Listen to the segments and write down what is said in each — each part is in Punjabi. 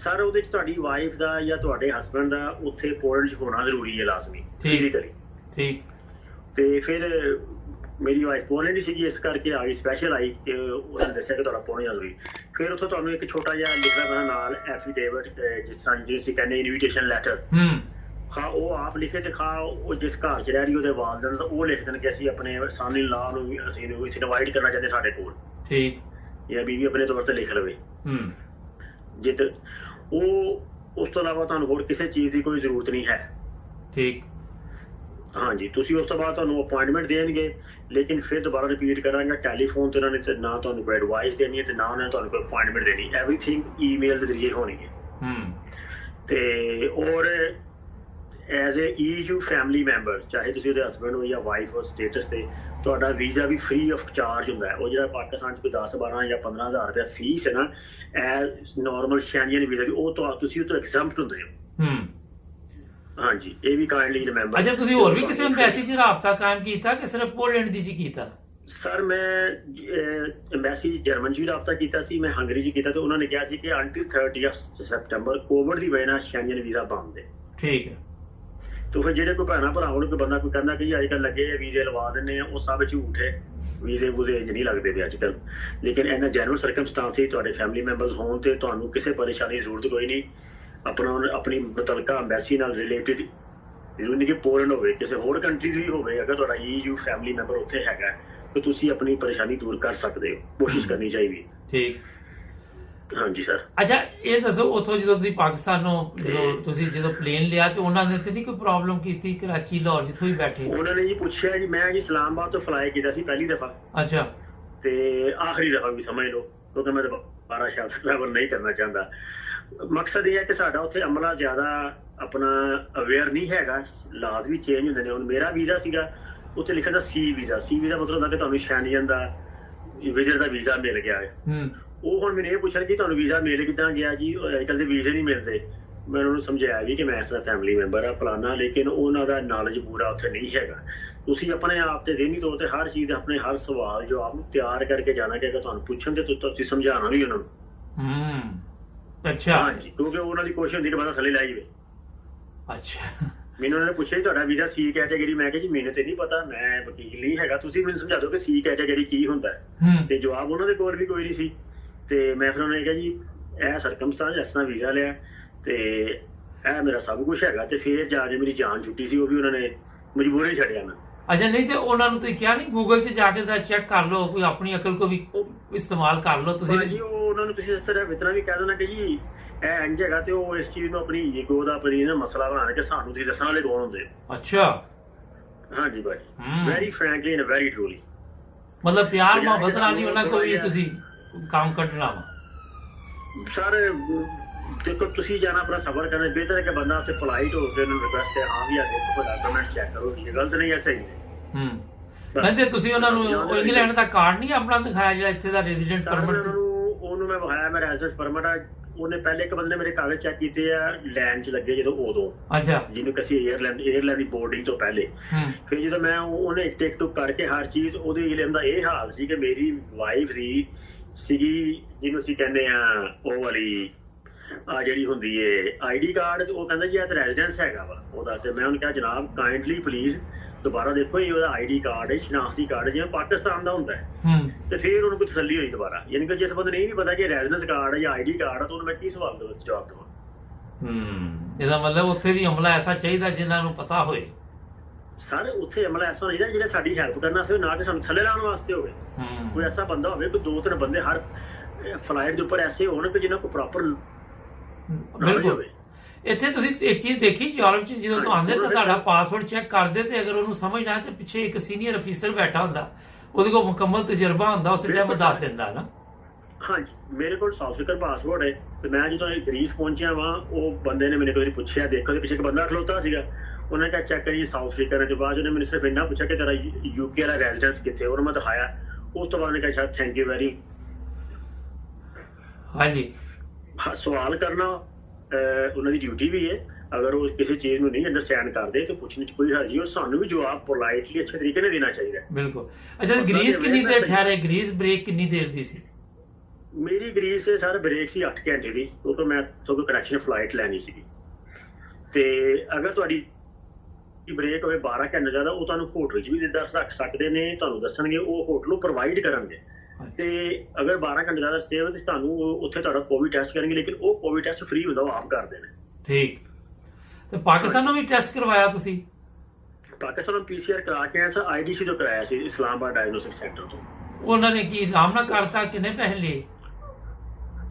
ਸਰ ਉਹਦੇ 'ਚ ਤੁਹਾਡੀ ਵਾਈਫ ਦਾ ਜਾਂ ਤੁਹਾਡੇ ਹਸਬੈਂਡ ਦਾ ਉੱਥੇ ਪੋਲੈਂਡ 'ਚ ਹੋਣਾ ਜ਼ਰੂਰੀ ਹੈ, ਲਾਜ਼ਮੀ ਫਿਜ਼ੀਕਲੀ। ਠੀਕ। ਤੇ ਫਿਰ ਮੇਰੀ ਵਾਈਫ ਪੋਲੈਂਡ ਹੀ ਸੀਗੀ, ਇਸ ਕਰਕੇ ਆ ਗਈ, ਸਪੈਸ਼ਲ ਆਈ ਕਿ ਉਹਨਾਂ ਨੇ ਦੱਸਿਆ ਕਿ ਤੁਹਾਡਾ ਪਹੁੰਚ ਜ਼ਰੂਰੀ। ਫਿਰ ਉੱਥੋਂ ਤੁਹਾਨੂੰ ਇੱਕ ਛੋਟਾ ਜਿਹਾ ਲਿਖਣਾ ਪੈਣਾ ਨਾਲ ਐਫੀਡੇਵਿਟ, ਜਿਸ ਤਰ੍ਹਾਂ ਜਿਹਨੂੰ ਅਸੀਂ ਕਹਿੰਦੇ ਇਨਵੀਟੇਸ਼ਨ ਲੈਟਰ। ਹਾਂ, ਉਹ ਆਪ ਲਿਖੇ ਤੇ ਉਹ ਜਿਸ ਘਰ 'ਚ ਰਹਿ ਰਹੀ ਉਹਦੇ ਵਾਲਦਨ ਦਾ ਉਹ ਲਿਖ ਦੇਣ ਕਿ ਅਸੀਂ ਆਪਣੇ ਸਨ ਇਨ ਲਾ ਨੂੰ ਅਸੀਂ ਇਨਵਾਈਟ ਕਰਨਾ ਚਾਹੁੰਦੇ ਸਾਡੇ ਕੋਲ। ਠੀਕ। ਜਾਂ ਬੀਵੀ ਆਪਣੇ ਤੌਰ ਤੇ ਲਿਖ ਲਵੇ। ਜਿੱਤ ਉਹ ਉਸ ਤੋਂ ਇਲਾਵਾ ਤੁਹਾਨੂੰ ਹੋਰ ਕਿਸੇ ਚੀਜ਼ ਦੀ ਕੋਈ ਜ਼ਰੂਰਤ ਨਹੀਂ ਹੈ। ਠੀਕ। ਹਾਂਜੀ, ਤੁਸੀਂ ਉਸ ਤੋਂ ਬਾਅਦ ਤੁਹਾਨੂੰ ਅਪੁਆਇੰਟਮੈਂਟ ਦੇਣਗੇ, ਲੇਕਿਨ ਫਿਰ ਦੁਬਾਰਾ ਰਿਪੀਟ ਕਰਾਂਗਾ, ਟੈਲੀਫੋਨ ਤੇ ਉਹਨਾਂ ਨੇ ਨਾ ਤੁਹਾਨੂੰ ਕੋਈ ਐਡਵਾਈਸ ਦੇਣੀ ਹੈ ਤੇ ਨਾ ਉਹਨਾਂ ਨੇ ਤੁਹਾਨੂੰ ਕੋਈ ਅਪੁਆਇੰਟਮੈਂਟ ਦੇਣੀ। ਐਵਰੀਥਿੰਗ ਈਮੇਲ ਦੇ ਜ਼ਰੀਏ ਹੋਣੀ ਹੈ। ਤੇ ਔਰ as a EU family member, ਚਾਹੇ ਤੁਸੀਂ ਉਹਦੇ ਹਸਬੈਂਡ ਹੋ ਜਾਂ ਵਾਈਫ ਹੋ ਸਟੇਟਸ ਤੇ, ਤੁਹਾਡਾ ਵੀਜ਼ਾ ਵੀ ਫ੍ਰੀ ਆਫ ਚਾਰਜ ਹੁੰਦਾ ਹੈ। ਉਹ ਜਿਹੜਾ ਪਾਕਿਸਤਾਨ 'ਚ ਕੋਈ 10, 12 ਜਾਂ 15,000 ਰੁਪਇਆ ਫੀਸ ਹੈ ਨਾ, ਐਜ਼ ਨੋਰਮਲ ਸ਼ੈਂਗਨ ਵੀਜ਼ਾ ਦੀ, ਉਹ ਤੁਸੀਂ ਉਹ ਤੋਂ ਐਗਜ਼ੈਂਪਟ ਹੁੰਦੇ ਹੋ। ਹਾਂਜੀ, ਇਹ ਵੀ ਕਾਈਂਡਲੀ ਰਿਮੈਂਬਰ। ਅੱਛਾ, ਤੁਸੀਂ ਹੋਰ ਵੀ ਕਿਸੇ ਐਮਬੈਸੀ 'ਚ ਰਾਬਤਾ ਕਾਇਮ ਕੀਤਾ ਕਿ ਸਿਰਫ ਪੋਲੈਂਡ ਦੀ 'ਚ ਕੀਤਾ? ਸਰ ਮੈਂ ਐਮਬੈਸੀ ਜਰਮਨ 'ਚ ਵੀ ਰਾਬਤਾ ਕੀਤਾ ਸੀ, ਮੈਂ ਹੰਗਰੀ 'ਚ ਕੀਤਾ, ਤੇ ਉਹਨਾਂ ਨੇ ਕਿਹਾ ਸੀ ਕਿ ਅੰਟਿਲ 30 ਸੈਪਟੈਂਬਰ ਕੋਵਿਡ ਦੀ ਵਜ੍ਹਾ ਨਾਲ ਸ਼ੈਂਗਨ ਵੀਜ਼ਾ ਬੰਦ ਹੈ। ਠੀਕ ਹੈ। ਤੇ ਫਿਰ ਜਿਹੜੇ ਕੋਈ ਭੈਣਾਂ ਭਰਾਵਾਂ ਨੂੰ ਕੋਈ ਬੰਦਾ ਕੋਈ ਕਹਿੰਦਾ ਕਿ ਅੱਜ ਕੱਲ੍ਹ ਲੱਗੇ ਵੀਜ਼ੇ ਲਵਾ ਦਿੰਦੇ ਆ, ਉਹ ਸਭ ਝੂਠ ਹੈ। ਵੀਜ਼ੇ ਵੂਜ਼ੇ ਨਹੀਂ ਲੱਗਦੇ ਪਏ ਅੱਜ ਕੱਲ੍ਹ। ਲੇਕਿਨ ਇਹਨਾਂ ਜੈਨੂਅਲ ਸਰਕਮਸਟਾਂਸਿਸ ਤੁਹਾਡੇ ਫੈਮਿਲੀ ਮੈਂਬਰਸ ਹੋਣ ਤੇ ਤੁਹਾਨੂੰ ਕਿਸੇ ਪਰੇਸ਼ਾਨੀ ਦੀ ਜ਼ਰੂਰਤ ਕੋਈ ਨਹੀਂ। ਆਪਣੀ ਮੁਤਲਕਾ ਅੰਬੈਸੀ ਨਾਲ ਰਿਲੇਟਿਡ, ਜ਼ਰੂਰੀ ਨਹੀਂ ਕਿ ਪੋਲੈਂਡ ਹੋਵੇ, ਕਿਸੇ ਹੋਰ ਕੰਟਰੀਜ਼ ਵੀ ਹੋਵੇ, ਅਗਰ ਤੁਹਾਡਾ EU ਫੈਮਿਲੀ ਮੈਂਬਰ ਉੱਥੇ ਹੈਗਾ ਤਾਂ ਤੁਸੀਂ ਆਪਣੀ ਪਰੇਸ਼ਾਨੀ ਦੂਰ ਕਰ ਸਕਦੇ ਹੋ। ਕੋਸ਼ਿਸ਼ ਕਰਨੀ ਚਾਹੀਦੀ। ਠੀਕ। ਹਾਂਜੀ ਸਰ। ਅੱਛਾ, ਇਹ ਦੱਸੋ ਉੱਥੋਂ ਜਦੋਂ ਤੁਸੀਂ ਪਾਕਿਸਤਾਨੋਂ ਜਦੋਂ ਪਲੇਨ ਲਿਆ ਤੇ ਉਹਨਾਂ ਨੇ ਤੇ ਨਹੀਂ ਕੋਈ ਪ੍ਰੋਬਲਮ ਕੀਤੀ? ਕਰਾਚੀ, ਲਾਹੌਰ ਜਿੱਥੋਂ ਵੀ ਬੈਠੇ ਉਹਨਾਂ ਨੇ ਜੀ ਪੁੱਛਿਆ ਜੀ, ਮੈਂ ਜੀ ਇਸਲਾਮਾਬਾਦ ਤੋਂ ਫਲਾਈ ਕੀਤਾ ਸੀ ਪਹਿਲੀ ਦਫਾ। ਅੱਛਾ। ਤੇ ਆਖਰੀ ਦਫਾ ਵੀ ਸਮਝ ਲਓ, ਕਿਉਂਕਿ ਮੈਂ ਦੁਬਾਰਾ ਸ਼ਾਇਦ ਟਰੈਵਲ ਨਹੀਂ ਕਰਨਾ ਚਾਹੁੰਦਾ। ਮਕਸਦ ਇਹ ਹੈ ਕਿ ਸਾਡਾ ਉੱਥੇ ਅਮਲਾ ਜ਼ਿਆਦਾ ਆਪਣਾ ਅਵੇਅਰ ਨਹੀਂ ਹੈਗਾ, ਹਾਲਾਤ ਵੀ ਚੇਂਜ ਹੁੰਦੇ ਨੇ। ਹੁਣ ਮੇਰਾ ਵੀਜ਼ਾ ਸੀਗਾ, ਉੱਥੇ ਲਿਖਿਆ ਸੀ C ਵੀਜ਼ਾ। C ਵੀਜ਼ਾ ਮਤਲਬ ਹੁੰਦਾ ਕਿ ਤੁਹਾਨੂੰ ਸ਼ੈਂਗਨ ਦਾ ਵਿਜ਼ਿਟ ਦਾ ਵੀਜ਼ਾ ਮਿਲ ਗਿਆ ਹੈ। ਉਹ ਹੁਣ ਮੈਨੂੰ ਇਹ ਪੁੱਛਣ ਕਿ ਤੁਹਾਨੂੰ ਵੀਜ਼ਾ ਮਿਲ ਕਿੱਦਾਂ ਗਿਆ ਜੀ, ਅੱਜ ਕੱਲ੍ਹ ਦੇ ਵੀਜ਼ੇ ਨਹੀਂ ਮਿਲਦੇ। ਮੈਂ ਉਹਨਾਂ ਨੂੰ ਸਮਝਾਇਆ ਵੀ ਕਿ ਮੈਂ ਇਸ ਤਰ੍ਹਾਂ ਫੈਮਿਲੀ ਮੈਂਬਰ ਆ ਫਲਾਨਾ, ਲੇਕਿਨ ਉਹਨਾਂ ਦਾ ਨੌਲੇਜ ਪੂਰਾ ਉੱਥੇ ਨਹੀਂ ਹੈਗਾ। ਤੁਸੀਂ ਆਪਣੇ ਆਪ ਤੇ ਜ਼ਹਿਨੀ ਤੌਰ ਤੇ ਹਰ ਚੀਜ਼, ਆਪਣੇ ਹਰ ਸਵਾਲ ਜਵਾਬ ਨੂੰ ਤਿਆਰ ਕਰਕੇ ਜਾਣਾ ਚਾਹੀਦਾ। ਤੁਹਾਨੂੰ ਪੁੱਛਣ ਤੇ ਤੁਸੀਂ ਸਮਝਾਉਣਾ ਵੀ ਉਹਨਾਂ ਨੂੰ। ਅੱਛਾ। ਹਾਂਜੀ, ਕਿਉਂਕਿ ਉਹਨਾਂ ਦੀ ਕੋਸ਼ਿਸ਼ ਹੁੰਦੀ ਕਿ ਬੰਦਾ ਥੱਲੇ ਲੈ ਜਾਵੇ। ਅੱਛਾ। ਮੈਨੂੰ ਉਹਨਾਂ ਨੇ ਪੁੱਛਿਆ ਜੀ ਤੁਹਾਡਾ ਵੀਜ਼ਾ C ਕੈਟਾਗਰੀ? ਮੈਂ ਕਿਹਾ ਜੀ ਮੈਨੂੰ ਤੇ ਨਹੀਂ ਪਤਾ, ਮੈਂ ਵਕੀਲ ਨਹੀਂ ਹੈਗਾ, ਤੁਸੀਂ ਮੈਨੂੰ ਸਮਝਾ ਦਿਓ ਕਿ C ਕੈਟਾਗਰੀ ਕੀ ਹੁੰਦਾ ਹੈ। ਤੇ ਜਵਾਬ ਉਹਨਾਂ ਦੇ ਕੋਲ ਵੀ ਕੋਈ ਨਹੀਂ ਸੀ। ਤੇ ਮੈਂ ਫਿਰ ਉਹਨਾਂ ਨੇ ਕਿਹਾ ਜੀ ਇਹ ਸਰਕਮਸਟੈਂਸ, ਇਸ ਤਰ੍ਹਾਂ ਵੀਜ਼ਾ ਲਿਆ ਤੇ ਇਹ ਮੇਰਾ ਸਭ ਕੁਛ ਹੈਗਾ। ਤੇ ਫਿਰ ਜਾ ਕੇ ਮੇਰੀ ਜਾਨ ਛੁੱਟੀ ਸੀ, ਉਹ ਵੀ ਉਹਨਾਂ ਨੇ ਮਜਬੂਰੀ ਛੱਡਿਆ ਮੈਂ। ਅੱਛਾ, ਨਹੀਂ ਤੇ ਉਹਨਾਂ ਨੂੰ ਤੁਸੀਂ ਕਿਹਾ ਨਹੀਂ ਗੂਗਲ 'ਚ ਜਾ ਕੇ ਚੈੱਕ ਕਰ ਲਓ, ਕੋਈ ਆਪਣੀ ਅਕਲ ਕੋ ਵੀ ਇਸਤੇਮਾਲ ਕਰ ਲਓ ਤੁਸੀਂ? ਜੀ ਉਹਨਾਂ ਨੂੰ ਤੁਸੀਂ ਇਸ ਤਰ੍ਹਾਂ ਇਤਨਾ ਵੀ ਕਹਿ ਦੇਣਾ ਕਿ ਜੀ ਇਹ ਇੰਝ ਹੈਗਾ, ਤੇ ਉਹ ਇਸ ਚੀਜ਼ ਨੂੰ ਆਪਣੀ ਈਗੋ ਦਾ ਆਪਣੀ ਮਸਲਾ ਬਣਾ ਕੇ ਸਾਨੂੰ ਤੁਸੀਂ ਦੱਸਣ ਵਾਲੇ ਕੌਣ ਹੁੰਦੇ? ਅੱਛਾ। ਹਾਂਜੀ ਭਾਈ, very frankly and very truly. ਮਤਲਬ ਪਿਆਰ ਮੁਹੱਬਤ ਨਾਲ ਨਹੀਂ ਉਹਨਾਂ ਕੋਲ ਵੀ ਤੁਸੀਂ ਕੰਮ ਕੱਢਣਾ ਵਾ? ਸਰ ਦੇਖੋ, ਤੁਸੀਂ ਜਾਣਾ ਆਪਣਾ ਸਫ਼ਰ ਕਰਨਾ, ਬਿਹਤਰ ਹੈ ਕਿ ਬੰਦਾ ਉੱਥੇ ਪੋਲਾਈਟ ਹੋ ਕੇ ਉਹਨਾਂ ਨੂੰ ਰਿਕੁਐਸਟ ਹੈ, ਹਾਂ ਵੀ ਆ ਦੇਖੋ ਡਾਕੂਮੈਂਟ ਚੈੱਕ ਕਰੋ, ਇਹ ਗਲਤ ਨਹੀਂ ਹੈ, ਸਹੀ ਹੈ। ਨਹੀਂ ਤੁਸੀਂ ਉਹਨਾਂ ਨੂੰ ਇੰਗਲੈਂਡ ਦਾ ਕਾਰਡ ਨਹੀਂ ਆਪਣਾ ਦਿਖਾਇਆ ਜਿਹੜਾ ਇੱਥੇ ਦਾ ਰੈਜ਼ੀਡੈਂਟ ਪਰਮਿਟ ਸੀ? ਉਹਨੂੰ ਮੈਂ ਵਿਖਾਇਆ, ਮੈਂ ਰੈਜ਼ੀਡੈਂਟ ਪਰਮਿਟ ਆ। ਉਹਨੇ ਪਹਿਲੇ ਇੱਕ ਬੰਦੇ ਨੇ ਮੇਰੇ ਕਾਗਜ਼ ਚੈੱਕ ਕੀਤੇ ਆ, ਲੈਂਡ 'ਚ ਲੱਗੇ ਜਦੋਂ ਉਦੋਂ। ਅੱਛਾ। ਜਿਹਨੂੰ ਕਿ ਅਸੀਂ ਏਅਰਲਾਈਨ ਦੀ ਬੋਰਡਿੰਗ ਤੋਂ ਪਹਿਲੇ। ਫਿਰ ਜਦੋਂ ਮੈਂ ਉਹਨੇ ਟਿਕ ਟੁਕ ਕਰਕੇ ਹਰ ਚੀਜ਼, ਉਹਦੇ ਏਅਰਲਾਈਨ ਦਾ ਇਹ ਹਾਲ ਸੀ ਕਿ ਮੇਰੀ ਵਾਈਫ ਦੀ ਸੀਗੀ, ਜਿਹਨੂੰ ਅਸੀਂ ਕਹਿੰਦੇ ਆ ਉਹ ਵਾਲੀ ਆ ਜਿਹੜੀ ਹੁੰਦੀ ਏ ID ਕਾਰਡ। ਉਹ ਕਹਿੰਦਾ ਜੀ ਇਹ ਤਾਂ ਰੈਜ਼ੀਡੈਂਸ ਹੈਗਾ ਵਾ ਉਹਦਾ। ਤੇ ਮੈਂ ਉਹਨੂੰ ਕਿਹਾ ਜਨਾਬ ਕਾਈਂਡਲੀ ਪਲੀਜ਼ ਦੁਬਾਰਾ ਦੇਖੋ, ਇਹ ਉਹਦਾ ID ਕਾਰਡ ਹੈ, ਸ਼ਨਾਖਤੀ ਕਾਰਡ ਜਿਵੇਂ ਪਾਕਿਸਤਾਨ ਦਾ ਹੁੰਦਾ ਹੈ। ਤੇ ਫਿਰ ਉਹਨੂੰ ਕੋਈ ਤਸੱਲੀ ਹੋਈ ਦੁਬਾਰਾ। ਯਾਨੀ ਕਿ ਜਿਸ ਬੰਦੇ ਨੂੰ ਇਹ ਨਹੀਂ ਪਤਾ ਕਿ ਰੈਜ਼ੀਡੈਂਸ ਕਾਰਡ ਹੈ ਜਾਂ ID ਕਾਰਡ ਹੈ, ਤਾਂ ਉਹਨੂੰ ਮੈਂ ਕੀ ਸਵਾਲ ਦੇ ਵਿੱਚ ਜਵਾਬ ਦੇਵਾਂ? ਇਹਦਾ ਮਤਲਬ ਉੱਥੇ ਵੀ ਅਮਲਾ ਐਸਾ ਚਾਹੀਦਾ ਜਿਨ੍ਹਾਂ ਨੂੰ ਪਤਾ ਹੋਏ। ਸਰ ਉੱਥੇ ਅਮਲਾ ਐਸਾ ਹੋਣਾ ਚਾਹੀਦਾ ਜਿਹੜਾ ਸਾਡੀ ਹੈਲਪ ਕਰਨਾ ਸੀ, ਨਾ ਕਿ ਸਾਨੂੰ ਥੱਲੇ ਲਾਉਣ ਵਾਸਤੇ ਹੋਵੇ। ਕੋਈ ਐਸਾ ਬੰਦਾ ਹੋਵੇ, ਕੋਈ 2-3 ਬੰਦੇ ਹਰ ਫਲਾਈਟ ਦੇ ਉੱਪਰ ਐਸੇ ਹੋਣ ਕਿ ਜਿਹਨਾਂ ਕੋਲ ਪ੍ਰੋਪਰ ਨੌਲੇਜ ਹੋਵੇ। ਇੱਥੇ ਤੁਸੀਂ ਇੱਕ ਚੀਜ਼ ਦੇਖੀ, ਯੂਰਪ 'ਚ ਜਦੋਂ ਤੋਂ ਆਉਂਦੇ ਤਾਂ ਤੁਹਾਡਾ ਪਾਸਪੋਰਟ ਚੈੱਕ ਕਰਦੇ, ਤੇ ਅਗਰ ਉਹਨੂੰ ਸਮਝ ਨਾ ਆਏ ਤੇ ਪਿੱਛੇ ਇੱਕ ਸੀਨੀਅਰ ਅਫੀਸਰ ਬੈਠਾ ਹੁੰਦਾ, ਉਹਦੇ ਕੋਲ ਮੁਕੰਮਲ ਤਜਰਬਾ ਹੁੰਦਾ, ਉਸ ਟਾਈਮ ਦੱਸ ਦਿੰਦਾ ਨਾ। ਹਾਂਜੀ, ਮੇਰੇ ਕੋਲ ਸਾਊਥ ਅਫਰੀਕਨ ਪਾਸਪੋਰਟ ਹੈ। ਤੇ ਮੈਂ ਜਦੋਂ ਗ੍ਰੀਸ ਪਹੁੰਚਿਆ ਵਾਂ, ਉਹ ਬੰਦੇ ਨੇ ਮੈਨੂੰ ਕੋਈ ਪੁੱਛਿਆ, ਦੇਖੋ ਦੇ ਪਿੱਛੇ ਇੱਕ ਬੰਦਾ ਖਲੋਤਾ ਸੀਗਾ, ਉਹਨੇ ਕਿਹਾ ਚੈੱਕ ਕਰੀਏ ਸਾਊਥ ਅਫਰੀਕਨ ਦੇ ਬਾਅਦ ਉਹਨੇ ਮੈਨੂੰ ਸਿਰਫ ਇੰਨਾ ਪੁੱਛਿਆ ਕਿ ਤੇਰਾ UK ਵਾਲਾ ਰੈਜ਼ੀਡੈਂਸ ਕਿੱਥੇ, ਉਹਨੂੰ ਮੈਂ ਦਿਖਾਇਆ। ਉਸ ਤੋਂ ਬਾਅਦ ਉਹਨੇ ਕਿਹਾ ਸ਼ਾਇਦ ਥੈਂਕ ਯੂ ਵੈਰੀ। ਹਾਂਜੀ, ਸਵਾਲ ਕਰਨਾ ਉਹਨਾਂ ਦੀ ਡਿਊਟੀ ਵੀ ਹੈ। ਅਗਰ ਉਹ ਕਿਸੇ ਚੀਜ਼ ਨੂੰ ਨਹੀਂ ਅੰਡਰਸਟੈਂਡ ਕਰਦੇ ਤਾਂ ਪੁੱਛਣ 'ਚ ਕੋਈ ਹਰਜ ਨਹੀਂ, ਔਰ ਸਾਨੂੰ ਵੀ ਜਵਾਬ ਪੋਲਾਈਟਲੀ ਅੱਛੇ ਤਰੀਕੇ ਨਾਲ ਦੇਣਾ ਚਾਹੀਦਾ। ਬਿਲਕੁਲ। ਅੱਛਾ, ਗ੍ਰੀਸ ਕਿੰਨੀ ਦੇਰ ਠਹਿਰੇ? ਗ੍ਰੀਸ ਬ੍ਰੇਕ ਕਿੰਨੀ ਦੇਰ ਦੀ ਸੀ? ਮੇਰੀ ਗ੍ਰੀਸ ਦੇ ਸਰ ਬ੍ਰੇਕ ਸੀ 8 ਘੰਟੇ ਦੀ, ਉਹ ਤੋਂ ਮੈਂ ਤੁਹਾਨੂੰ ਕਨੈਕਸ਼ਨ ਫਲਾਈਟ ਲੈਣੀ ਸੀਗੀ। ਤੇ ਅਗਰ ਤੁਹਾਡੀ ਬ੍ਰੇਕ ਹੋਵੇ 12 ਘੰਟੇ ਜ਼ਿਆਦਾ, ਉਹ ਤੁਹਾਨੂੰ ਹੋਟਲ 'ਚ ਵੀ ਰੱਖ ਸਕਦੇ ਨੇ, ਤੁਹਾਨੂੰ ਦੱਸਣਗੇ, ਉਹ ਹੋਟਲ ਨੂੰ ਪ੍ਰੋਵਾਈਡ ਕਰਨਗੇ। ਤੇ ਅਗਰ 12 ਘੰਟੇ ਜ਼ਿਆਦਾ ਸਟੇ ਹੋਵੇ ਤੇ ਤੁਹਾਨੂੰ ਉੱਥੇ ਤੁਹਾਡਾ ਕੋਵਿਡ ਟੈਸਟ ਕਰਨਗੇ, ਲੇਕਿਨ ਉਹ ਕੋਵਿਡ ਟੈਸਟ ਫ੍ਰੀ ਹੁੰਦਾ, ਉਹ ਆਪ ਕਰਦੇ ਨੇ। ਠੀਕ। ਤੇ ਪਾਕਿਸਤਾਨੋਂ ਵੀ ਟੈਸਟ ਕਰਵਾਇਆ ਤੁਸੀਂ? ਪਾਕਿਸਤਾਨ ਨੂੰ PCR ਕਰਾ ਕੇ ਆਇਆ ਸਰ, IDC ਤੋਂ ਕਰਾਇਆ ਸੀ, ਇਸਲਾਮਾਬਾਦ ਡਾਇਗਨੋਸਟਿਕ ਸੈਂਟਰ ਤੋਂ। ਉਹਨਾਂ ਨੇ ਕੀ ਆਰਾਮ ਨਾਲ ਕਰਤਾ? ਕਿੰਨੇ ਪੈਸੇ ਲਏ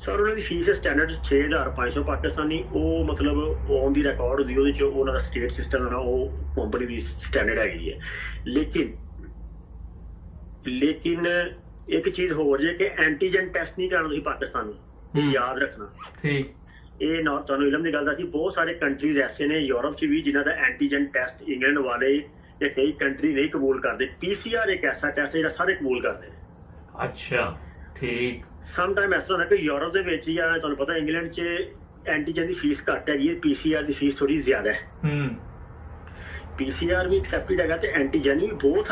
ਸਰ? ਉਹਨਾਂ ਦੀ ਫੀਸ ਸਟੈਂਡਰਡ 6500 ਪਾਕਿਸਤਾਨੀ, ਉਹ ਮਤਲਬ ਔਨ ਦੀ ਰਿਕਾਰਡ ਹੁੰਦੀ, ਉਹਦੇ 'ਚ ਉਹਨਾਂ ਦਾ ਸਟੇਟ ਸਿਸਟਮ ਹੈ, ਉਹ ਕੰਪਨੀ ਦੀ ਸਟੈਂਡਰਡ ਹੈਗੀ ਹੈ। ਲੇਕਿਨ ਇੱਕ ਚੀਜ਼ ਹੋਰ ਜੇ ਕਿ ਐਂਟੀਜਨ ਟੈਸਟ ਨਹੀਂ ਕਰਾਉਣਾ ਤੁਸੀਂ ਪਾਕਿਸਤਾਨ ਨੂੰ, ਇਹ ਯਾਦ ਰੱਖਣਾ। ਠੀਕ। ਇਹ ਤੁਹਾਨੂੰ ਇਲਮ ਦੀ ਗੱਲ ਦਾ ਸੀ, ਬਹੁਤ ਸਾਰੇ ਕੰਟਰੀਜ਼ ਐਸੇ ਨੇ ਯੂਰਪ 'ਚ ਵੀ ਜਿਨ੍ਹਾਂ ਦਾ ਐਂਟੀਜਨ ਟੈਸਟ ਇੰਗਲੈਂਡ ਵਾਲੇ ਜਾਂ ਕਈ ਕੰਟਰੀ ਨਹੀਂ ਕਬੂਲ ਕਰਦੇ। PCR ਇੱਕ ਐਸਾ ਟੈਸਟ ਜਿਹੜਾ ਸਾਰੇ ਕਬੂਲ ਕਰਦੇ ਨੇ। ਅੱਛਾ, ਠੀਕ। ਸਮ ਟਾਈਮ ਇਸ ਤਰ੍ਹਾਂ ਹੁੰਦਾ ਕਿ ਯੂਰਪ ਦੇ ਵਿੱਚ ਜਾਂ ਤੁਹਾਨੂੰ ਪਤਾ ਇੰਗਲੈਂਡ 'ਚ ਐਂਟੀਜਨ ਦੀ ਫੀਸ ਘੱਟ ਹੈਗੀ ਹੈ, PCR ਦੀ ਫੀਸ ਥੋੜੀ ਜ਼ਿਆਦਾ ਹੈ। PCR ਵੀ ਐਕਸੈਪਟਡ ਹੈਗਾ ਤੇ ਐਂਟੀਜਨ ਵੀ, ਬਹੁਤ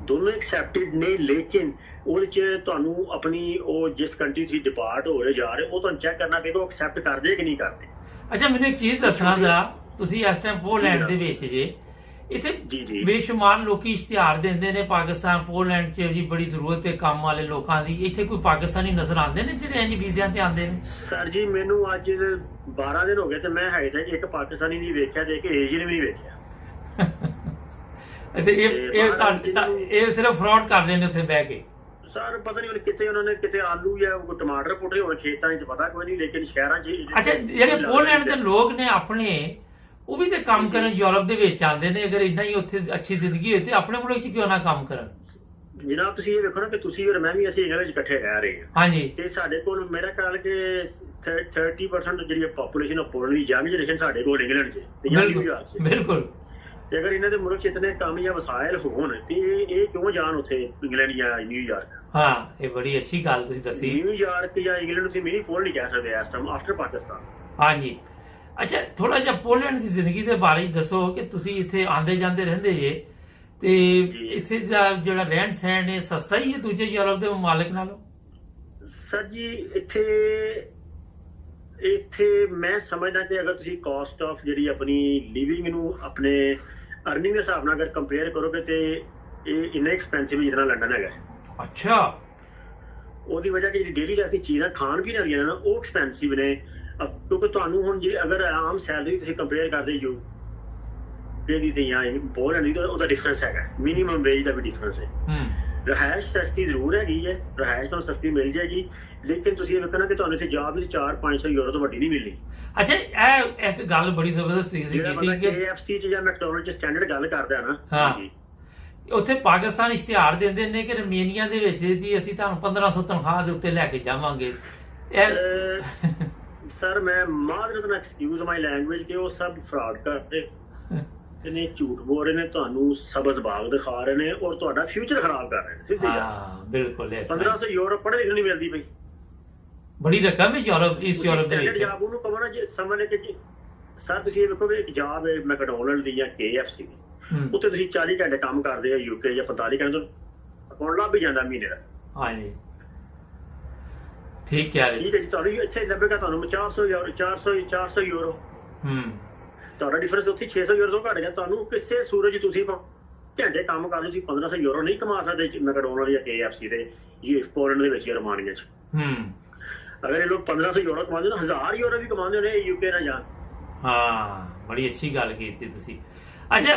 ਦੋਨੋਂ ਐਕਸੈਪਟਡ ਨੇ, ਲੇਕਿਨ ਉਹਦੇ 'ਚ ਤੁਹਾਨੂੰ ਆਪਣੀ ਉਹ ਜਿਸ ਕੰਟਰੀ ਤੁਸੀਂ ਡਿਪਾਰਟ ਹੋ ਰਹੇ ਜਾ ਰਹੇ, ਉਹ ਤੁਹਾਨੂੰ ਚੈੱਕ ਕਰਨਾ ਪਏਗਾ ਉਹ ਐਕਸੈਪਟ ਕਰਦੇ ਕਿ ਨਹੀਂ ਕਰਦੇ। ਅੱਛਾ, ਮੈਨੂੰ ਇੱਕ ਚੀਜ਼ ਦੱਸਣਾ ਜ਼ਰਾ, ਤੁਸੀਂ ਇਸ ਟਾਈਮ ਪੋਲੈਂਡ ਦੇ ਵਿੱਚ ਜੇ, ਇੱਥੇ ਬੇਸ਼ੁਮਾਰ ਲੋਕੀ ਇਸ਼ਤਿਹਾਰ ਦਿੰਦੇ ਨੇ ਪਾਕਿਸਤਾਨ ਪੋਲੈਂਡ 'ਚ ਜੀ ਬੜੀ ਜ਼ਰੂਰਤ ਹੈ ਕੰਮ ਵਾਲੇ ਲੋਕਾਂ ਦੀ, ਇੱਥੇ ਕੋਈ ਪਾਕਿਸਤਾਨੀ ਨਜ਼ਰ ਆਉਂਦੇ ਨੇ ਜਿਹੜੇ ਇੰਜ ਵੀਜ਼ਿਆਂ ਤੇ ਆਉਂਦੇ ਨੇ? ਸਰ ਜੀ ਮੈਨੂੰ ਅੱਜ 12 ਦਿਨ ਹੋ ਗਏ ਤੇ ਮੈਂ ਹੈ ਤਾਂ ਇੱਕ ਪਾਕਿਸਤਾਨੀ ਨਹੀਂ ਵੇਖਿਆ ਤੇ ਇੱਕ ਏਸ਼ੀਅਨ ਵੀ ਨਹੀਂ ਵੇਖਿਆ। ਇਹ ਸਿਰਫ ਫਰਾਡ ਕਰ ਰਹੇ ਨੇ ਉੱਥੇ ਬਹਿ ਕੇ। ਸਰ ਪਤਾ ਨਹੀਂ ਕਿਤੇ ਉਹਨਾਂ ਨੇ ਕਿਤੇ ਆਲੂ ਜਾਂ ਟਮਾਟਰ ਪੁੱਟੇ ਹੋਣ ਖੇਤਾਂ 'ਚ, ਪਤਾ ਕੋਈ ਨਹੀਂ, ਲੇਕਿਨ ਸ਼ਹਿਰਾਂ 'ਚ। ਅੱਛਾ, ਜਿਹੜੇ ਪੋਲੈਂਡ ਦੇ ਲੋਕ ਨੇ ਆਪਣੇ, ਉਹ ਵੀ ਤੇ ਕੰਮ ਕਰਨ ਯੂਰਪ ਦੇ ਵਿੱਚ ਆਉਂਦੇ ਨੇ, ਅਗਰ ਇਦਾਂ ਹੀ ਉੱਥੇ ਅੱਛੀ ਜ਼ਿੰਦਗੀ ਹੋਏ ਤੇ ਆਪਣੇ ਮੁਲਕ 'ਚ ਕਿਉਂ ਨਾ ਕੰਮ ਕਰਨ? ਜਨਾਬ ਤੁਸੀਂ ਇਹ ਵੇਖੋ ਨਾ ਕਿ ਤੁਸੀਂ ਔਰ ਮੈਂ ਵੀ ਅਸੀਂ ਇੰਗਲੈਂਡ 'ਚ ਇਕੱਠੇ ਰਹਿ ਰਹੇ ਹਾਂ। ਹਾਂਜੀ। ਤੇ ਸਾਡੇ ਕੋਲ ਮੇਰਾ ਖਿਆਲ ਕਿ 30% ਜਿਹੜੀ population of Poland the young generation ਸਾਡੇ ਕੋਲ ਇੰਗਲੈਂਡ 'ਚ ਤੇ ਨਿਊਯਾਰਕ 'ਚ। ਬਿਲਕੁਲ। ਤੇ ਅਗਰ ਇਹਨਾਂ ਦੇ ਮੁਲਕ 'ਚ ਇਤਨੇ ਕੰਮ ਜਾਂ ਵਸਾਇਲ ਹੋਣ ਤੇ ਇਹ ਕਿਉਂ ਜਾਣ ਉੱਥੇ ਇੰਗਲੈਂਡ ਜਾਂ ਨਿਊਯਾਰਕ? ਹਾਂ, ਇਹ ਬੜੀ ਅੱਛੀ ਗੱਲ ਤੁਸੀਂ ਦੱਸੀ। ਨਿਊਯਾਰਕ ਜਾਂ ਇੰਗਲੈਂਡ ਤੁਸੀਂ ਮਿਨੀ ਪੋਲ ਨਹੀਂ ਕਹਿ ਸਕਦੇ ਇਸ ਟਾਈਮ ਆਫਟਰ ਪਾਕਿਸਤਾਨ। ਹਾਂਜੀ। ਅੱਛਾ, ਥੋੜਾ ਜਿਹਾ ਪੋਲੈਂਡ ਦੀ ਜ਼ਿੰਦਗੀ ਦੇ ਬਾਰੇ ਦੱਸੋ ਕਿ ਤੁਸੀਂ ਇੱਥੇ ਆਉਂਦੇ ਜਾਂਦੇ ਰਹਿੰਦੇ ਜੇ, ਤੇ ਇੱਥੇ ਦਾ ਜਿਹੜਾ ਰਹਿਣ ਸਹਿਣ ਹੈ ਸਸਤਾ ਹੀ ਹੈ ਦੂਜੇ ਯੂਰਪ ਦੇ ਮੁਮਾਲਕ ਨਾਲੋਂ? ਸਰ ਜੀ ਇੱਥੇ ਮੈਂ ਸਮਝਦਾ ਕਿ ਅਗਰ ਤੁਸੀਂ ਕਾਸਟ ਆਫ ਜਿਹੜੀ ਆਪਣੀ ਲਿਵਿੰਗ ਨੂੰ ਆਪਣੇ ਅਰਨਿੰਗ ਦੇ ਹਿਸਾਬ ਨਾਲ ਅਗਰ ਕੰਪੇਅਰ ਕਰੋਗੇ ਤੇ ਇਹ ਇੰਨਾ ਐਕਸਪੈਂਸਿਵ ਜਿੰਨਾ ਲੰਡਨ ਹੈਗਾ। ਅੱਛਾ। ਉਹਦੀ ਵਜ੍ਹਾ ਕਿ ਜਿਹੜੀ ਡੇਲੀ ਲਾਈਫ ਦੀ ਚੀਜ਼ਾਂ ਖਾਣ ਪੀਣ ਵਾਲੀਆਂ ਨੇ ਨਾ ਉਹ ਐਕਸਪੈਂਸਿਵ ਨੇ, ਕਿਉਂਕਿ ਤੁਹਾਨੂੰ ਹੁਣ ਜੇ ਅਗਰ ਆਮ ਸੈਲਰੀ ਤੁਸੀਂ ਕੰਪੇਅਰ ਕਰਦੇ ਯੂਕੇ ਦੀ ਜਾਂ ਪੋਲੈਂਡ ਦੀ, ਉਹਦਾ ਡਿਫਰੈਂਸ ਹੈਗਾ, ਮਿਨੀਮਮ ਵੇਜ ਦਾ ਵੀ ਡਿਫਰੈਂਸ ਹੈ। ਰਿਹਾਇਸ਼ ਸਸਤੀ ਜ਼ਰੂਰ ਹੈਗੀ ਹੈ, ਰਿਹਾਇਸ਼ ਤੁਹਾਨੂੰ ਸਸਤੀ ਮਿਲ ਜਾਏਗੀ, ਲੇਕਿਨ ਤੁਸੀਂ ਇਹ ਵੇਖਣਾ ਕਿ ਤੁਹਾਨੂੰ ਇੱਥੇ ਜੌਬ ਵਿੱਚ 400-500 ਯੂਰੋ ਤੋਂ ਵੱਡੀ ਨਹੀਂ ਮਿਲਣੀ। ਅੱਛਾ, ਇਹ ਇੱਕ ਗੱਲ ਬੜੀ ਜ਼ਬਰਦਸਤ ਸੀ ਕਿ KFC 'ਚ ਜਾਂ ਮੈਕਡੋਨਲਡ 'ਚ ਸਟੈਂਡਰਡ ਗੱਲ ਕਰਦਾ ਨਾ। ਹਾਂ, ਉੱਥੇ ਪਾਕਿਸਤਾਨ ਇਸ਼ਤਿਹਾਰ ਦਿੰਦੇ ਨੇ ਕਿ ਰਮੀਨੀਆ ਦੇ ਵਿੱਚ ਜੀ ਅਸੀਂ ਤੁਹਾਨੂੰ 1500 ਤਨਖਾਹ ਦੇ ਉੱਤੇ ਲੈ ਕੇ ਜਾਵਾਂਗੇ। ਸਰ ਮੈਂ ਮਾਦਰਤ ਨਾਲ ਐਕਸਕਿਊਜ਼ ਮਾਈ ਲੈਂਗੁਏਜ ਕਿ ਉਹ ਸਭ ਫਰਾਡ ਕਰਦੇ ਨੇ, ਝੂਠ ਬੋਲ ਰਹੇ ਨੇ, ਤੁਹਾਨੂੰ ਸਬਜ਼ ਬਾਗ ਦਿਖਾ ਰਹੇ ਨੇ ਔਰ ਤੁਹਾਡਾ ਫਿਊਚਰ ਖਰਾਬ ਕਰ ਰਹੇ ਨੇ। ਸਿੱਧੀ ਗੱਲ। ਬਿਲਕੁਲ। 1500 ਯੂਰੋ ਪੜ੍ਹੇ ਲਿਖੇ ਨਹੀਂ ਮਿਲਦੀ ਪਈ, ਬੜੀ ਰਕਮ ਹੈ ਯੂਰਪ, ਇਸ ਯੂਰਪ ਦੇ ਵਿੱਚ। ਜਾਬ ਉਹਨੂੰ ਕਹੋ ਨਾ ਜੇ ਸਮਝ ਲੈ ਕਿ ਸਰ ਤੁਸੀਂ ਇਹ ਵੇਖੋ ਕਿ ਇੱਕ ਜਾਬ ਹੈ ਮੈਕਡੋਨਲਡ ਦੀ ਜਾਂ KFC ਦੀ, ਉੱਥੇ ਤੁਸੀਂ 40 ਘੰਟੇ ਕੰਮ ਕਰਦੇ ਹੋ, UK ਜਾਂ 45 ਘੰਟੇ ਤੋਂ ਅਕਾਊਂਟ ਲੱਭ ਹੀ ਜਾਂਦਾ ਮਹੀਨੇ ਦਾ। ਹਾਂਜੀ, ਠੀਕ ਹੈ ਜੀ। ਤੁਹਾਨੂੰ ਇੱਥੇ ਲੱਭੇਗਾ ਤੁਹਾਨੂੰ 400 ਯੂਰੋ। ਤੁਹਾਡਾ ਡਿਫਰੈਂਸ ਉੱਥੇ 600 ਯੂਰੋ ਤੋਂ ਘੱਟ ਗਿਆ। ਤੁਹਾਨੂੰ ਕਿਸੇ ਸੂਰਜ ਤੁਸੀਂ ਘੰਟੇ ਕੰਮ ਕਰ ਲਓ, ਤੁਸੀਂ 1500 ਯੂਰੋ ਨਹੀਂ ਕਮਾ ਸਕਦੇ ਮੈਕਡੋਨਲਡ ਜਾਂ KFC ਦੇ ਪੋਲੈਂਡ ਦੇ ਵਿੱਚ, ਰੋਮਾਨੀਆ 'ਚ। ਅਗਰ ਇਹ ਲੋਕ 1500 ਯੂਰੋ ਕਮਾਉਂਦੇ ਨੇ, 1000 ਯੂਰੋ ਵੀ ਕਮਾਉਂਦੇ ਨੇ, UK ਨਾ ਜਾਣ। ਹਾਂ, ਬੜੀ ਅੱਛੀ ਗੱਲ ਕੀਤੀ ਤੁਸੀਂ। ਅੱਛਾ,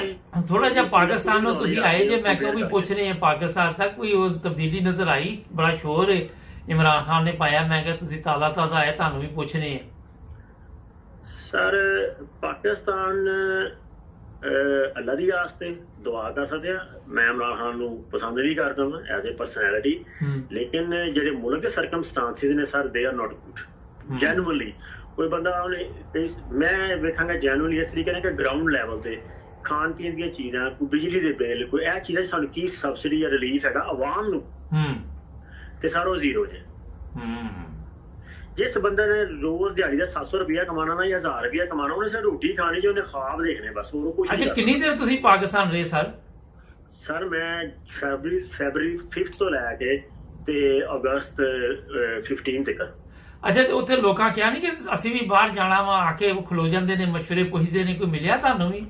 ਥੋੜਾ ਜਿਹਾ ਪਾਕਿਸਤਾਨ ਨੂੰ ਤੁਸੀਂ ਆਏ ਜੇ, ਮੈਂ ਕਿਉਂ ਵੀ ਪੁੱਛ ਰਹੇ ਹਾਂ ਪਾਕਿਸਤਾਨ ਤੱਕ ਕੋਈ ਉਹ ਤਬਦੀਲੀ ਨਜ਼ਰ ਆਈ? ਬੜਾ ਸ਼ੋਰ ਇਮਰਾਨ ਖਾਨ ਨੇ ਪਾਇਆ, ਮੈਂ ਕਿਹਾ ਤੁਸੀਂ ਤਾਜ਼ਾ ਆਏ, ਤੁਹਾਨੂੰ ਵੀ ਪੁੱਛ ਰਹੇ ਹਾਂ। ਸਰ ਪਾਕਿਸਤਾਨ ਅੱਲਾ ਦੀ ਆਸਤੇ ਦੁਆ ਕਰ ਸਕਦੇ ਆ। ਮੈਂ ਇਮਰਾਨ ਖਾਨ ਨੂੰ ਪਸੰਦ ਨਹੀਂ ਕਰਦਾ ਮੈਂ ਐਜ਼ ਏ ਪਰਸਨੈਲਿਟੀ, ਲੇਕਿਨ ਜਿਹੜੇ ਮੁਲਕ ਦੇ ਸਰਕਮਸਟੈਂਸਿਸ ਨੇ sir, they are not good ਜੈਨੂਅਲੀ। ਕੋਈ ਬੰਦਾ ਮੈਂ ਵੇਖਾਂਗਾ ਜੈਨੂਅਲੀ ਇਸ ਤਰੀਕੇ ਨਾਲ ਕਿ ਗਰਾਊਂਡ ਲੈਵਲ ਤੇ ਖਾਣ ਪੀਣ ਦੀਆਂ ਚੀਜ਼ਾਂ, ਕੋਈ ਬਿਜਲੀ ਦੇ ਬਿੱਲ, ਕੋਈ ਇਹ ਚੀਜ਼ਾਂ ਸਾਨੂੰ ਕੀ ਸਬਸਿਡੀ ਜਾਂ ਰਿਲੀਫ ਹੈਗਾ ਆਵਾਮ ਨੂੰ, ਤੇ ਸਰ ਉਹ ਜ਼ੀਰੋ ਜੇ। ਜਿਸ ਬੰਦੇ ਨੇ ਰੋਜ਼ ਦਿਹਾੜੀ ਦਾ 700 ਰੁਪਇਆ ਕਮਾਣਾ ਨਾ ਜਾਂ 1000 ਰੁਪਇਆ ਕਮਾਣਾ, ਉਹਨੇ ਸਿਰ ਰੋਟੀ ਖਾਣੀ ਜੇ, ਉਹਨੇ ਖਾਬ ਦੇਖਣੇ ਬਸ, ਹੋਰ ਕੁਝ ਨਹੀਂ। ਅੱਛਾ, ਕਿੰਨੀ ਦੇਰ ਤੁਸੀਂ ਪਾਕਿਸਤਾਨ ਰਹੇ ਸਰ? ਸਰ ਮੈਂ ਫੈਬਰੀ 5 ਤੋਂ ਲੈ ਕੇ ਤੇ ਅਗਸਤ 15 ਤੱਕ। ਅੱਛਾ, ਤੇ ਉੱਥੇ ਲੋਕਾਂ ਕਿਹਾ ਨਹੀਂ ਕਿ ਅਸੀਂ ਵੀ ਬਾਹਰ ਜਾਣਾ ਵਾ, ਆ ਕੇ ਉਹ ਖਲੋ ਜਾਂਦੇ ਨੇ, ਮਸ਼ਵਰੇ ਪੁੱਛਦੇ ਨੇ, ਕੋਈ ਮਿਲਿਆ ਤੁਹਾਨੂੰ ਵੀ?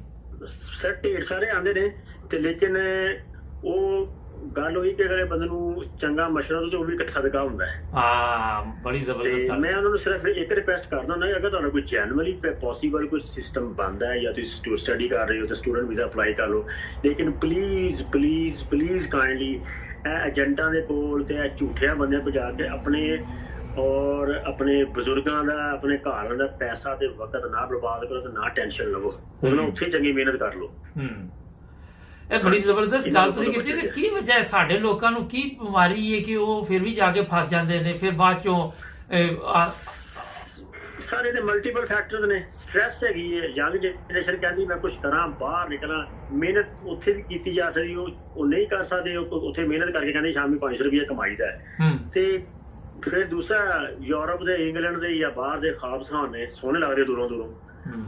ਸਰ ਢੇਰ ਸਾਰੇ ਆਉਂਦੇ ਨੇ, ਤੇ ਲੇਕਿਨ ਉਹ ਗੱਲ ਹੋਈ ਕਿ ਅਗਰ ਬੰਦੇ ਨੂੰ ਚੰਗਾ ਮਸ਼ਵਰਾ ਦੋ ਤੇ ਉਹ ਵੀ ਇੱਕ ਸਦਕਾ ਹੁੰਦਾ ਹੈ। ਹਾਂ, ਬੜੀ ਜ਼ਬਰਦਸਤ ਗੱਲ। ਮੈਂ ਉਹਨਾਂ ਨੂੰ ਸਿਰਫ ਇੱਕ ਰਿਕੁਐਸਟ ਕਰਦਾ ਹੁੰਦਾ, ਅਗਰ ਤੁਹਾਨੂੰ ਕੋਈ ਜੈਨੂਅਲੀ ਪੋਸੀਬਲ ਕੋਈ ਸਿਸਟਮ ਬਣਦਾ ਹੈ ਜਾਂ ਤੁਸੀਂ ਸਟੱਡੀ ਕਰ ਰਹੇ ਹੋ ਤਾਂ ਸਟੂਡੈਂਟ ਵੀਜ਼ਾ ਅਪਲਾਈ ਕਰ ਲਓ, ਲੇਕਿਨ ਪਲੀਜ਼ ਪਲੀਜ਼ ਪਲੀਜ਼ ਕਾਈਂਡਲੀ ਇਹ ਏਜੰਟਾਂ ਦੇ ਕੋਲ ਤੇ ਇਹ ਝੂਠਿਆਂ ਬੰਦਿਆਂ ਕੋਲ ਜਾ ਕੇ ਆਪਣੇ ਬਜ਼ੁਰਗਾਂ ਦਾ, ਆਪਣੇ ਘਰਾਂ ਦਾ ਪੈਸਾ ਤੇ ਵਕਤ ਨਾ ਬਰਬਾਦ ਕਰੋ ਤੇ ਨਾ ਟੈਨਸ਼ਨ ਲਵੋ, ਉਹਦੇ ਨਾਲ ਉੱਥੇ ਚੰਗੀ ਮਿਹਨਤ ਕਰ ਲਓ। ਇਹ ਬੜੀ ਜ਼ਬਰਦਸਤ ਗੱਲ ਤੁਸੀਂ ਕੀਤੀ। ਤੇ ਕੀ ਵਜ੍ਹਾ ਹੈ, ਸਾਡੇ ਲੋਕਾਂ ਨੂੰ ਕੀ ਬਿਮਾਰੀ ਹੈ ਕਿ ਉਹ ਫਿਰ ਵੀ ਜਾ ਕੇ ਫਸ ਜਾਂਦੇ ਨੇ, ਫਿਰ ਬਾਅਦ ਚੋਂ ਸਾਰੇ ਦੇ ਮਲਟੀਪਲ ਫੈਕਟਰਸ ਨੇ। ਸਟ੍ਰੈਸ ਹੈਗੀ ਹੈ, ਯੰਗ ਜਨਰੇਸ਼ਨ ਕਹਿੰਦੀ ਮੈਂ ਕੁਝ ਕਰਾਂ, ਬਾਹਰ ਨਿਕਲਾਂ, ਮਿਹਨਤ ਉੱਥੇ ਵੀ ਕੀਤੀ ਜਾ ਸਕਦੀ, ਉਹ ਨਹੀਂ ਕਰ ਸਕਦੇ, ਉੱਥੇ ਮਿਹਨਤ ਕਰਕੇ ਕਹਿੰਦੇ ਸ਼ਾਮੀ 500 ਰੁਪਏ ਕਮਾਈਦਾ ਹੈ। ਤੇ ਫਿਰ ਦੂਸਰਾ ਯੂਰਪ ਦੇ, ਇੰਗਲੈਂਡ ਦੇ ਜਾਂ ਬਾਹਰ ਦੇ ਖਾਬ ਸਹਾਨੇ ਸੋਹਣੇ ਲੱਗਦੇ ਦੂਰੋਂ ਦੂਰੋਂ,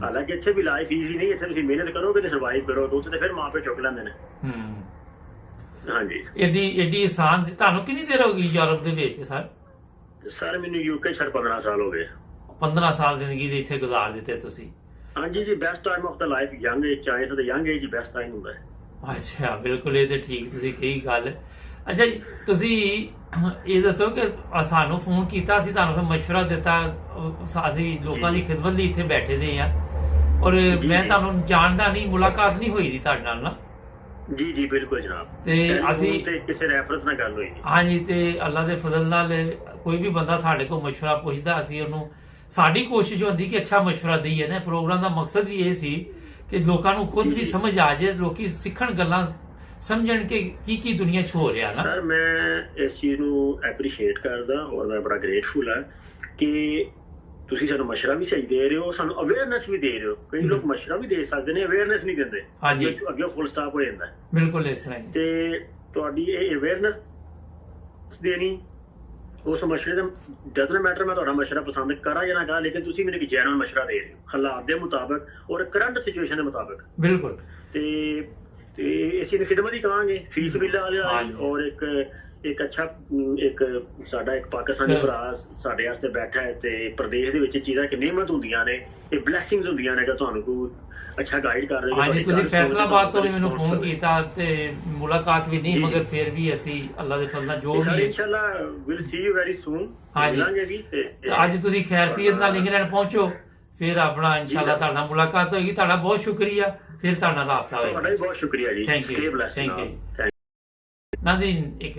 ਹਾਲਾਂਕਿ ਇੱਥੇ ਵੀ ਲਾਈਫ ਈਜ਼ੀ ਨਹੀਂ, ਇੱਥੇ ਤੁਸੀਂ ਮਿਹਨਤ ਕਰੋਗੇ ਤੇ ਸਰਵਾਈਵ ਕਰੋਗੇ, ਉੱਥੇ ਤੇ ਫਿਰ ਮਾਂ ਪਿਓ ਚੁੱਕ ਲੈਂਦੇ ਨੇ। ਹਾਂਜੀ, ਏਡੀ ਆਸਾਨ। ਤੁਹਾਨੂੰ ਕਿੰਨੀ ਦੇਰ ਹੋ ਗਈ ਯੂਰਪ ਦੇ ਵਿੱਚ ਸਰ? ਸਰ ਮੈਨੂੰ ਯੂਕੇ ਛੱਡ 15 ਸਾਲ ਹੋ ਗਏ। 15 ਸਾਲ ਜ਼ਿੰਦਗੀ ਦੇ ਇੱਥੇ ਗੁਜ਼ਾਰ ਦਿੱਤੇ ਤੁਸੀਂ? ਹਾਂਜੀ ਜੀ, best time of the life young age ਚਾਹੇ ਤਾਂ ਯੰਗ ਏਜ ਬੈਸਟ ਟਾਈਮ ਹੁੰਦਾ ਹੈ। ਅੱਛਾ, ਬਿਲਕੁਲ, ਇਹ ਤੇ ਠੀਕ ਤੁਸੀਂ ਕਹੀ ਗੱਲ। ਅੱਛਾ ਜੀ, ਤੁਸੀਂ ਇਹ ਦੱਸੋ ਕਿ ਸਾਨੂੰ ਫੋਨ ਕੀਤਾ, ਅਸੀਂ ਤੁਹਾਨੂੰ ਫਿਰ ਮਸ਼ਵਰਾ ਦਿੱਤਾ, ਅਸੀਂ ਲੋਕਾਂ ਦੀ ਖਿਦਮਤ ਲਈ ਇੱਥੇ ਬੈਠੇ ਦੇ ਆ, ਔਰ ਮੈਂ ਤੁਹਾਨੂੰ ਜਾਣਦਾ ਨਹੀਂ, ਮੁਲਾਕਾਤ ਨਹੀਂ ਹੋਈ ਦੀ ਤੁਹਾਡੇ ਨਾਲ ਨਾ? ਜੀ ਜੀ ਬਿਲਕੁਲ ਜਨਾਬ, ਤੇ ਅਸੀਂ ਤੇ ਕਿਸੇ ਰੈਫਰੈਂਸ ਨਾਲ ਗੱਲ ਹੋਈ। ਹਾਂਜੀ, ਤੇ ਅੱਲਾ ਦੇ ਫਜ਼ਲ ਨਾਲ ਕੋਈ ਵੀ ਬੰਦਾ ਸਾਡੇ ਕੋਲ ਮਸ਼ਵਰਾ ਪੁੱਛਦਾ, ਅਸੀਂ ਉਹਨੂੰ, ਸਾਡੀ ਕੋਸ਼ਿਸ਼ ਹੁੰਦੀ ਕਿ ਅੱਛਾ ਮਸ਼ਵਰਾ ਦਈਏ ਨਾ। ਪ੍ਰੋਗਰਾਮ ਦਾ ਮਕਸਦ ਵੀ ਇਹ ਸੀ ਕਿ ਲੋਕਾਂ ਨੂੰ ਖੁਦ ਵੀ ਸਮਝ ਆ ਜਾਏ, ਲੋਕੀ ਸਿੱਖਣ, ਗੱਲਾਂ ਸਮਝਣ ਕਿ ਕੀ ਦੁਨੀਆ 'ਚ ਹੋ ਰਿਹਾ ਨਾ। ਸਰ ਮੈਂ ਇਸ ਚੀਜ਼ ਨੂੰ ਐਪਰੀਸ਼ੀਏਟ ਕਰਦਾ ਔਰ ਮੈਂ ਬੜਾ ਗ੍ਰੇਟਫੁਲ ਹਾਂ ਕਿ ਤੁਸੀਂ ਸਾਨੂੰ ਮਸ਼ਵਰਾ ਵੀ ਸਹੀ ਦੇ ਰਹੇ ਹੋ, ਸਾਨੂੰ ਅਵੇਅਰਨੈਸ ਵੀ ਦੇ ਰਹੇ ਹੋ। ਕਈ ਲੋਕ ਮਸ਼ਵਰਾ ਵੀ ਦੇ ਸਕਦੇ ਨੇ, ਅਵੇਅਰਨੈਸ ਨਹੀਂ ਦਿੰਦੇ, ਅੱਗੇ ਫੁੱਲ ਸਟਾਪ ਹੋ ਜਾਂਦਾ। ਬਿਲਕੁਲ ਇਸ ਤਰ੍ਹਾਂ ਹੀ। ਤੇ ਤੁਹਾਡੀ ਇਹ ਅਵੇਅਰਨੈਸ ਦੇਣੀ ਉਸ ਮਸ਼ਵਰੇ ਦਾ ਡਜ਼ਨਟ ਮੈਟਰ, ਮੈਂ ਤੁਹਾਡਾ ਮਸ਼ਵਰਾ ਪਸੰਦ ਕਰਾਂ ਜਾਂ ਨਾ ਕਰਾਂ, ਲੇਕਿਨ ਤੁਸੀਂ ਮੈਨੂੰ ਇੱਕ ਜੈਨੂਇਨ ਮਸ਼ਵਰਾ ਦੇ ਰਹੇ ਹੋ ਹਾਲਾਤ ਦੇ ਮੁਤਾਬਕ ਔਰ ਕਰੰਟ ਸਿਚੁਏਸ਼ਨ ਦੇ ਮੁਤਾਬਕ। ਬਿਲਕੁਲ। ਤੇ ਅਸੀਂ ਖਿਦਮਤ ਹੀ ਕਹਾਂਗੇ, ਫੀਸ ਵੀ ਲਾ ਲਿਆ ਔਰ ਇੱਕ ਅੱਛਾ, ਇੱਕ ਸਾਡਾ ਇੱਕ ਪਾਕਿਸਤਾਨੀ ਭਰਾ ਸਾਡੇ ਵਾਸਤੇ ਬੈਠਾ ਹੈ, ਤੇ ਪ੍ਰਦੇਸ਼ ਦੇ ਵਿੱਚ ਚੀਜ਼ਾਂ ਕਿ ਨਿਹਮਤ ਹੁੰਦੀਆਂ ਨੇ, ਇਹ ਬਲੈਸਿੰਗਸ ਹੁੰਦੀਆਂ ਨੇ, ਅਗਰ ਤੁਹਾਨੂੰ ਕੋਈ ਅੱਛਾ ਗਾਈਡ ਕਰ ਰਹੇ ਹੋ। ਹਾਂਜੀ, ਤੁਸੀਂ ਫੈਸਲਾਬਾਦ ਤੋਂ ਵੀ ਮੈਨੂੰ ਫੋਨ ਕੀਤਾ ਤੇ ਮੁਲਾਕਾਤ ਵੀ ਨਹੀਂ, ਮਗਰ ਫਿਰ ਵੀ ਅਸੀਂ ਅੱਲਾ ਦੇ ਫਜ਼ਲ ਨਾਲ ਜੋ ਵੀ ਇਨਸ਼ਾਅੱਲਾ will see you very soon ਮਿਲਾਂਗੇ ਵੀ। ਤੇ ਅੱਜ ਤੁਸੀਂ ਖੈਰਫੀਅਤ ਨਾਲ ਇੰਗਲੈਂਡ ਪਹੁੰਚੋ, ਫਿਰ ਆਪਣਾ ਇਨਸ਼ਾਅੱਲਾ ਤੁਹਾਡੇ ਨਾਲ ਮੁਲਾਕਾਤ ਹੋਏਗੀ। ਤੁਹਾਡਾ ਬਹੁਤ ਸ਼ੁਕਰੀਆ, ਫਿਰ ਤੁਹਾਡਾ ਰਾਬਤਾ ਹੋਏਗਾ। ਤੁਹਾਡਾ ਵੀ ਬਹੁਤ ਸ਼ੁਕਰੀਆ ਜੀ। Thank you. ਨਾਜ਼ਰੀਨ, ਇੱਕ